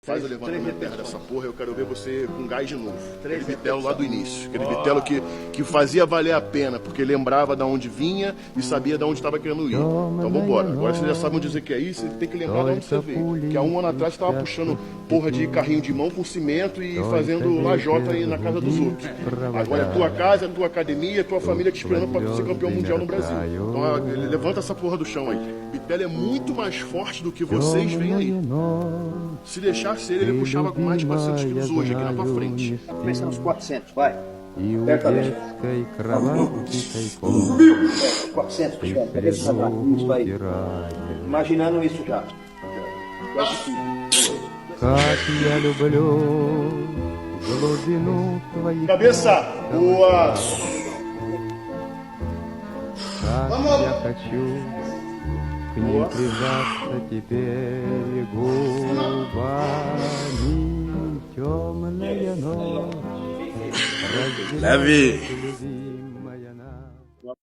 Faz o levantamento terra dessa porra, eu quero ver você com gás de novo. Aquele bitelo lá do início. Aquele bitelo que fazia valer a pena, porque lembrava de onde vinha e sabia de onde estava querendo ir. Então vambora. Agora vocês já sabem dizer que é isso, você tem que lembrar de onde você veio. Que há um ano atrás você estava puxando porra de carrinho de mão com cimento e fazendo lajota aí na casa dos outros. Agora é tua casa, é tua academia, é tua família te esperando para ser campeão mundial no Brasil. Então levanta essa porra do chão aí. Bitelo é muito mais forte do que vocês veem aí. Se deixasse ele puxava com mais de 400 quilos hoje aqui na tua frente. Pensa nos 400, vai. Aperta a cabeça. 400, puxando, cabeça pra trás. Isso aí. Imaginando isso já. Cabeça! Boa! Не прижаться теперь губами темная ночь. Лови!